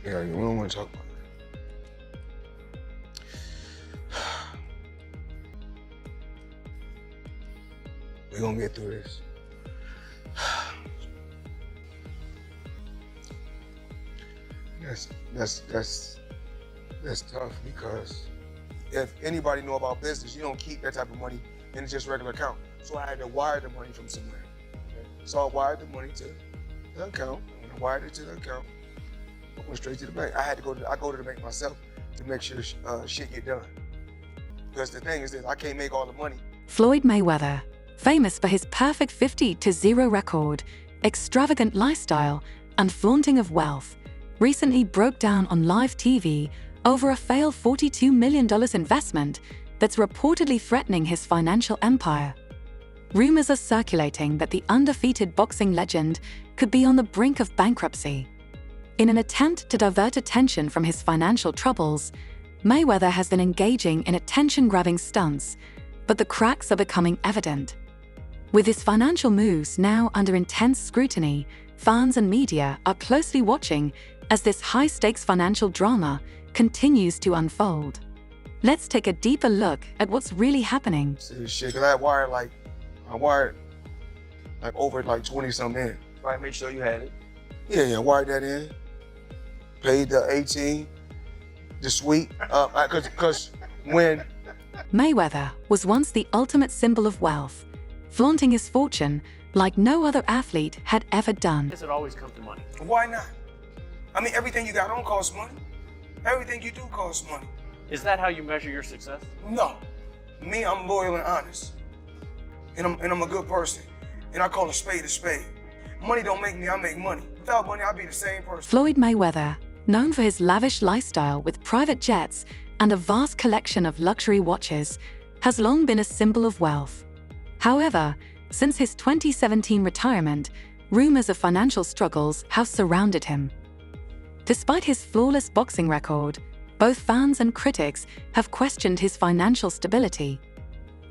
Yeah, we don't want to talk about that. We're gonna get through this. That's tough because if anybody know about business, you don't keep that type of money in just regular account. So I had to wire the money from somewhere. Okay? So I wired the money to the account. When I wired it to the account, I went straight to the bank. I go to the bank myself to make sure shit get done. Because the thing is that I can't make all the money. Floyd Mayweather, famous for his perfect 50-0 record, extravagant lifestyle, and flaunting of wealth, recently broke down on live TV over a failed $42 million investment that's reportedly threatening his financial empire. Rumors are circulating that the undefeated boxing legend could be on the brink of bankruptcy. In an attempt to divert attention from his financial troubles, Mayweather has been engaging in attention-grabbing stunts, but the cracks are becoming evident. With his financial moves now under intense scrutiny, fans and media are closely watching as this high-stakes financial drama continues to unfold. Let's take a deeper look at what's really happening. See, shit, cause I wired like over 20-something in. Right, make sure you had it. Yeah, wired that in. Paid the 18, the suite, cause when Mayweather was once the ultimate symbol of wealth, flaunting his fortune like no other athlete had ever done. Does it always come to money? Why not? I mean, everything you got don't cost money. Everything you do costs money. Is that how you measure your success? No. Me, I'm loyal and honest. And I'm a good person. And I call a spade a spade. Money don't make me, I make money. Without money, I'd be the same person. Floyd Mayweather, known for his lavish lifestyle with private jets and a vast collection of luxury watches, has long been a symbol of wealth. However, since his 2017 retirement, rumors of financial struggles have surrounded him. Despite his flawless boxing record, both fans and critics have questioned his financial stability.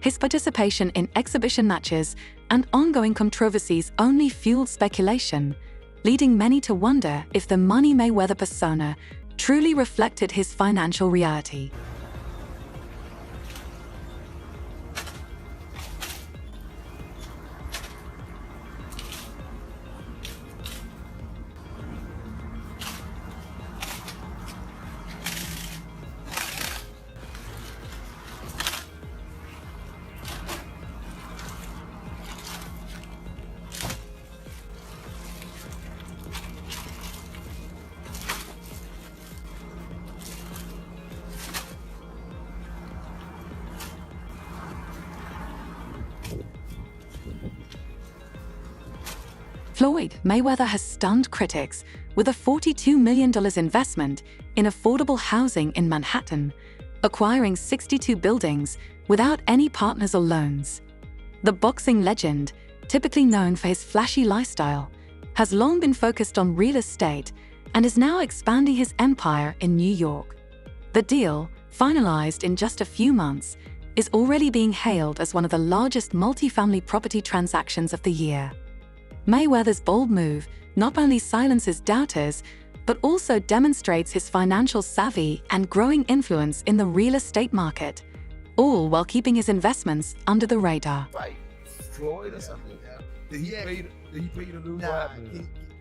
His participation in exhibition matches and ongoing controversies only fueled speculation, leading many to wonder if the Money Mayweather persona truly reflected his financial reality. Floyd Mayweather has stunned critics with a $42 million investment in affordable housing in Manhattan, acquiring 62 buildings without any partners or loans. The boxing legend, typically known for his flashy lifestyle, has long been focused on real estate and is now expanding his empire in New York. The deal, finalized in just a few months, is already being hailed as one of the largest multifamily property transactions of the year. Mayweather's bold move not only silences doubters, but also demonstrates his financial savvy and growing influence in the real estate market, all while keeping his investments under the radar. Right, Floyd or something. Yeah. Did he pay you to lose?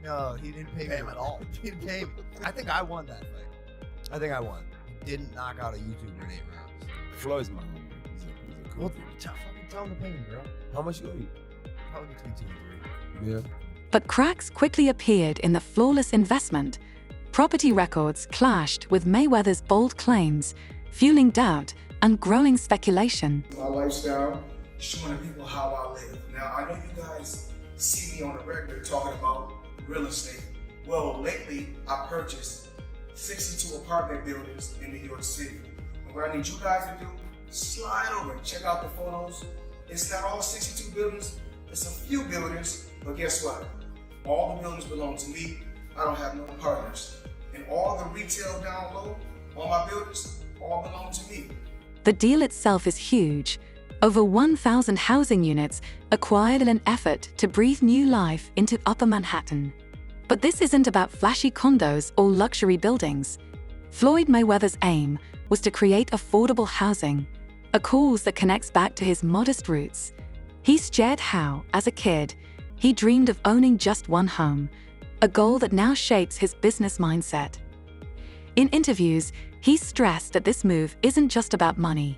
No, he didn't pay me at all. He didn't pay me. I think I won that fight. I think I won. He didn't knock out a YouTuber in 8 rounds. Floyd's my homie. He's a cool dude. Tell him to pay me, bro. How much you owe you? Probably between 2 and 3. Yeah. But cracks quickly appeared in the flawless investment. Property records clashed with Mayweather's bold claims, fueling doubt and growing speculation. My lifestyle, showing people how I live. Now, I know you guys see me on the regular talking about real estate. Well, lately, I purchased 62 apartment buildings in New York City. And what I need you guys to do, slide over and check out the photos. It's not all 62 buildings, it's a few buildings, but guess what? All the buildings belong to me. I don't have no partners. And all the retail down low, all my buildings, all belong to me. The deal itself is huge. Over 1,000 housing units acquired in an effort to breathe new life into Upper Manhattan. But this isn't about flashy condos or luxury buildings. Floyd Mayweather's aim was to create affordable housing, a cause that connects back to his modest roots. He's shared how, as a kid, he dreamed of owning just one home, a goal that now shapes his business mindset. In interviews, he's stressed that this move isn't just about money.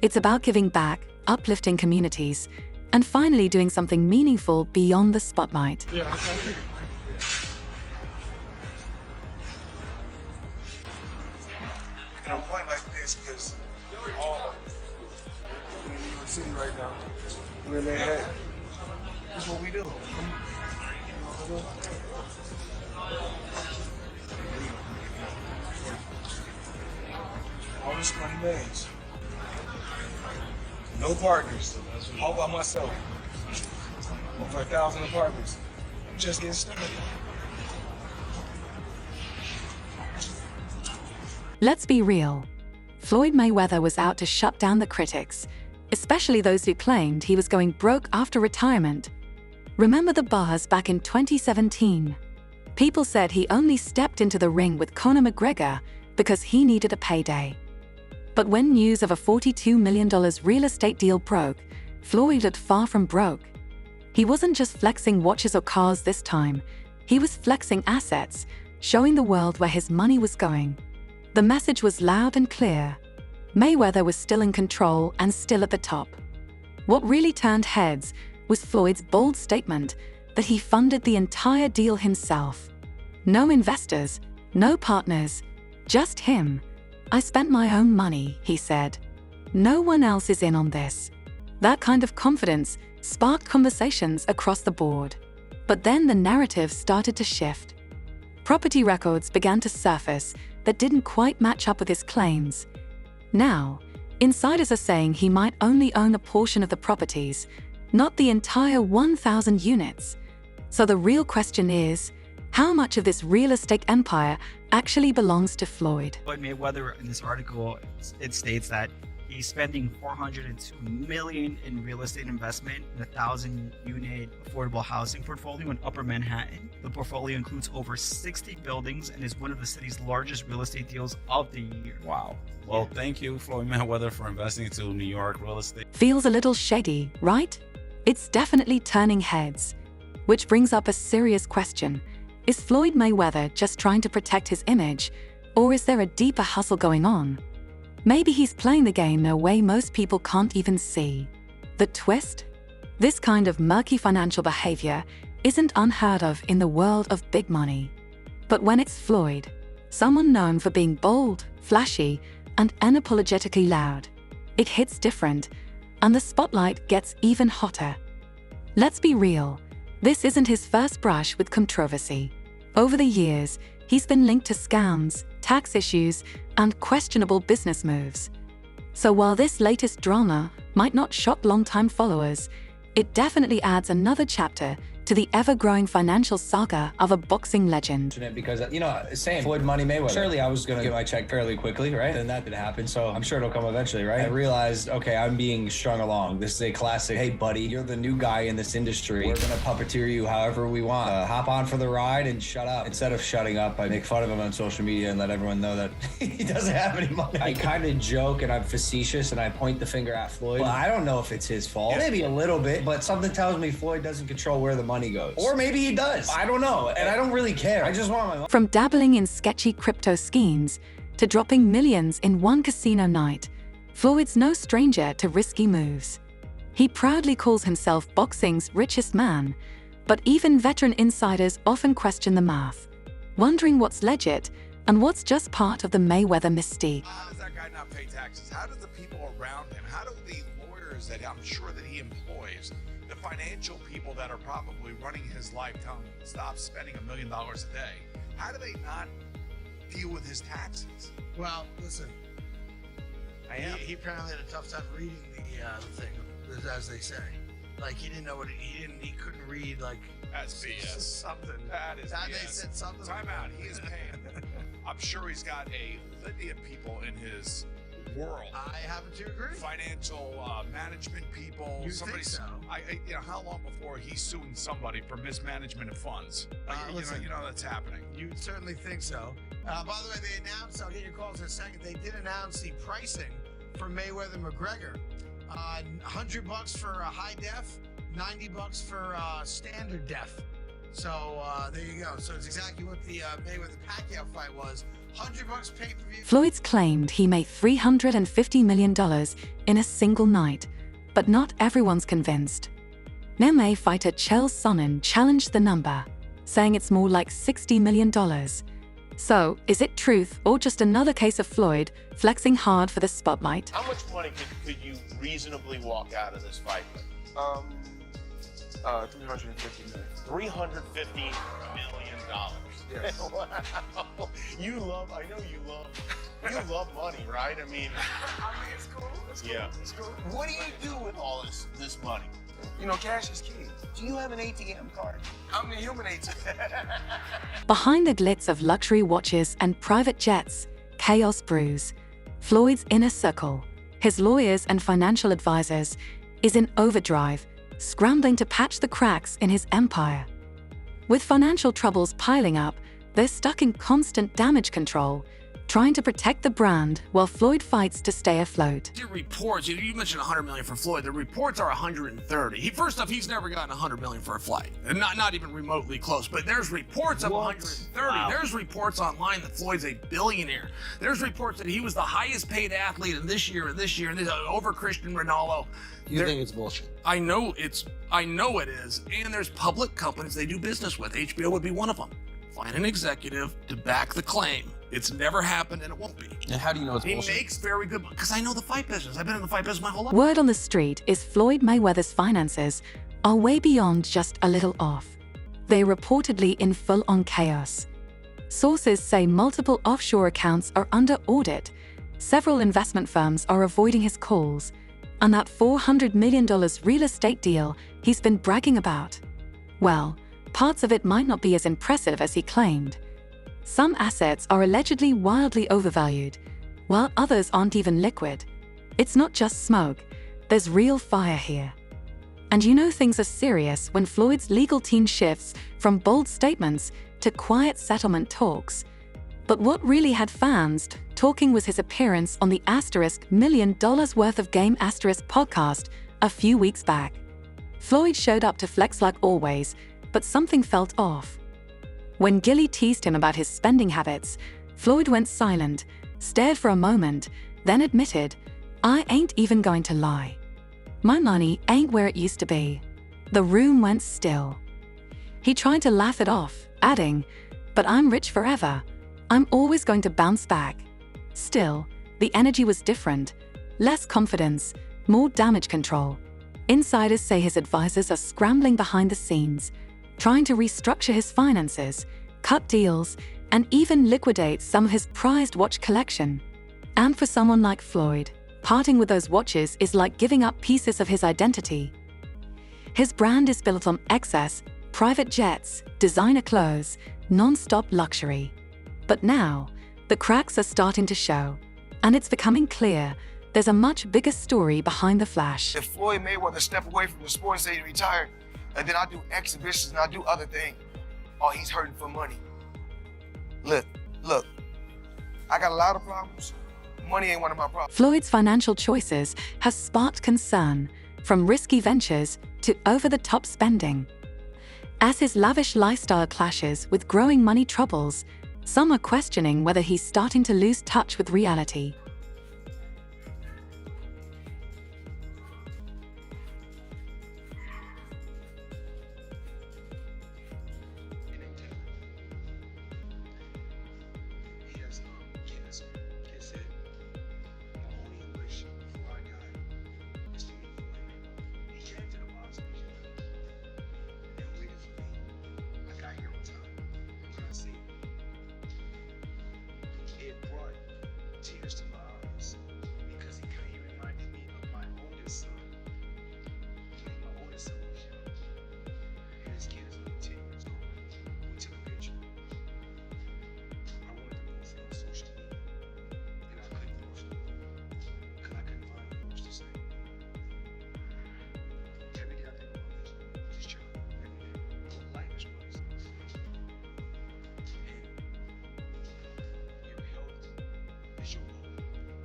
It's about giving back, uplifting communities, and finally doing something meaningful beyond the spotlight. Yeah, okay. And I'm pointing like this because all we're in New York City right now. We're in Manhattan. This is what we do. All this money made. No partners. All by myself. Over 1,000 apartments. I'm just getting started. Let's be real. Floyd Mayweather was out to shut down the critics, especially those who claimed he was going broke after retirement. Remember the buzz back in 2017? People said he only stepped into the ring with Conor McGregor because he needed a payday. But when news of a $42 million real estate deal broke, Floyd looked far from broke. He wasn't just flexing watches or cars this time, he was flexing assets, showing the world where his money was going. The message was loud and clear. Mayweather was still in control and still at the top. What really turned heads was Floyd's bold statement that he funded the entire deal himself. No investors, no partners, just him. "I spent my own money," he said. "No one else is in on this." That kind of confidence sparked conversations across the board. But then the narrative started to shift. Property records began to surface that didn't quite match up with his claims. Now, insiders are saying he might only own a portion of the properties, not the entire 1,000 units. So the real question is, how much of this real estate empire actually belongs to Floyd? Floyd Mayweather, in this article, it states that he's spending $402 million in real estate investment in a 1,000-unit affordable housing portfolio in Upper Manhattan. The portfolio includes over 60 buildings and is one of the city's largest real estate deals of the year. Wow. Well, thank you, Floyd Mayweather, for investing into New York real estate. Feels a little shady, right? It's definitely turning heads. Which brings up a serious question. Is Floyd Mayweather just trying to protect his image, or is there a deeper hustle going on? Maybe he's playing the game in a way most people can't even see. The twist? This kind of murky financial behavior isn't unheard of in the world of big money. But when it's Floyd, someone known for being bold, flashy, and unapologetically loud, it hits different, and the spotlight gets even hotter. Let's be real, this isn't his first brush with controversy. Over the years, he's been linked to scams, tax issues, and questionable business moves. So while this latest drama might not shock longtime followers, it definitely adds another chapter to the ever-growing financial saga of a boxing legend. Because, same, Floyd Money Mayweather. Surely I was going to get my check fairly quickly, right? And that did happen, so I'm sure it'll come eventually, right? I realized, okay, I'm being strung along. This is a classic, hey, buddy, you're the new guy in this industry. We're going to puppeteer you however we want. Hop on for the ride and shut up. Instead of shutting up, I make fun of him on social media and let everyone know that he doesn't have any money. I kind of joke and I'm facetious and I point the finger at Floyd. Well, I don't know if it's his fault. Maybe a little bit, but something tells me Floyd doesn't control where the money goes. Or maybe he does. I don't know. And I don't really care. I just want my money. From dabbling in sketchy crypto schemes to dropping millions in one casino night, Floyd's no stranger to risky moves. He proudly calls himself boxing's richest man, but even veteran insiders often question the math, wondering what's legit and what's just part of the Mayweather mystique. How does that guy not pay taxes? How do the people around him, how do the lawyers that I'm sure that he employs, the financial people that are probably running his life telling him to stop spending $1 million a day, how do they not deal with his taxes? Well, listen, I am. he apparently had a tough time reading the thing, as they say. Like he didn't know what he couldn't read like That's BS. something. That is That BS. they said something. Time out. He is paying. I'm sure he's got a litany of people in his world. I happen to agree. Financial management people. You think so? How long before he's suing somebody for mismanagement of funds? Listen, you know that's happening. You certainly think so. By the way, they announced, I'll get your calls in a second, they did announce the pricing for Mayweather McGregor. $100 for a high def, $90 for standard def. So there you go. So it's exactly what the Mayweather Pacquiao fight was. $100 pay-per-view. Floyd's claimed he made $350 million in a single night, but not everyone's convinced. MMA fighter Chael Sonnen challenged the number, saying it's more like $60 million. So, is it truth or just another case of Floyd flexing hard for the spotlight? How much money could you reasonably walk out of this fight with? 350 million. $350 million. Yes. Wow. I know you love money, right? I mean, It's cool. It's cool. Yeah. It's cool. what do you do with all this money? You know, cash is key. Do you have an ATM card? I'm the human ATM. Behind the glitz of luxury watches and private jets, chaos brews. Floyd's inner circle, his lawyers and financial advisors, is in overdrive, scrambling to patch the cracks in his empire. With financial troubles piling up, they're stuck in constant damage control, trying to protect the brand while Floyd fights to stay afloat. The reports, you mentioned 100 million for Floyd. The reports are 130. First off, he's never gotten 100 million for a fight, and not even remotely close. But there's reports of 130. Wow. There's reports online that Floyd's a billionaire. There's reports that he was the highest paid athlete in this year, over Cristiano Ronaldo. You think it's bullshit? I know it is. And there's public companies they do business with. HBO would be one of them. Find an executive to back the claim. It's never happened and it won't be. And how do you know it's He bullshit? makes very good money because I know the fight business. I've been in the fight business my whole life. Word on the street is Floyd Mayweather's finances are way beyond just a little off. They're reportedly in full-on chaos. Sources say multiple offshore accounts are under audit, several investment firms are avoiding his calls, and that $400 million real estate deal he's been bragging about. Well, parts of it might not be as impressive as he claimed. Some assets are allegedly wildly overvalued, while others aren't even liquid. It's not just smoke, there's real fire here. And you know things are serious when Floyd's legal team shifts from bold statements to quiet settlement talks. But what really had fans talking was his appearance on the $1 million worth of game podcast a few weeks back. Floyd showed up to flex like always, but something felt off. When Gilly teased him about his spending habits, Floyd went silent, stared for a moment, then admitted, "I ain't even going to lie. My money ain't where it used to be." The room went still. He tried to laugh it off, adding, "But I'm rich forever. I'm always going to bounce back." Still, the energy was different. Less confidence, more damage control. Insiders say his advisors are scrambling behind the scenes, trying to restructure his finances, cut deals, and even liquidate some of his prized watch collection. And for someone like Floyd, parting with those watches is like giving up pieces of his identity. His brand is built on excess, private jets, designer clothes, non-stop luxury. But now, the cracks are starting to show, and it's becoming clear there's a much bigger story behind the flash. If Floyd Mayweather step away from the sport and say he retired, and then I do exhibitions and I do other things, oh, he's hurting for money. Look, I got a lot of problems. Money ain't one of my problems. Floyd's financial choices have sparked concern, from risky ventures to over-the-top spending. As his lavish lifestyle clashes with growing money troubles, some are questioning whether he's starting to lose touch with reality. It brought tears to my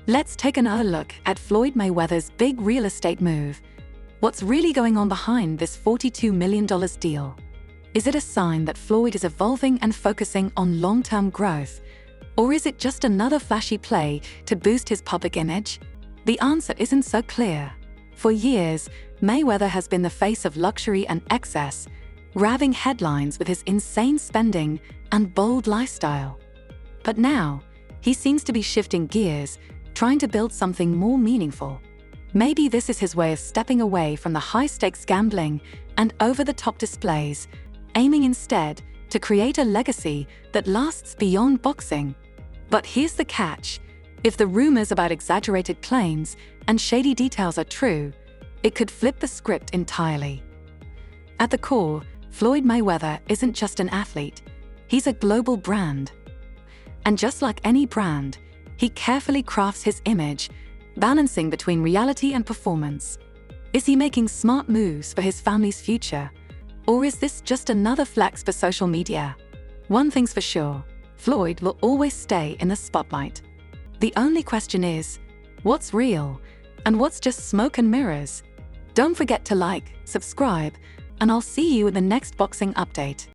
Let's take another look at Floyd Mayweather's big real estate move. What's really going on behind this $42 million deal? Is it a sign that Floyd is evolving and focusing on long-term growth? Or is it just another flashy play to boost his public image? The answer isn't so clear. For years, Mayweather has been the face of luxury and excess, grabbing headlines with his insane spending and bold lifestyle. But now, he seems to be shifting gears, trying to build something more meaningful. Maybe this is his way of stepping away from the high-stakes gambling and over-the-top displays, aiming instead to create a legacy that lasts beyond boxing. But here's the catch. If the rumors about exaggerated claims and shady details are true, it could flip the script entirely. At the core, Floyd Mayweather isn't just an athlete, he's a global brand. And just like any brand, he carefully crafts his image, balancing between reality and performance. Is he making smart moves for his family's future? Or is this just another flex for social media? One thing's for sure, Floyd will always stay in the spotlight. The only question is, what's real and what's just smoke and mirrors? Don't forget to like, subscribe, and I'll see you in the next boxing update.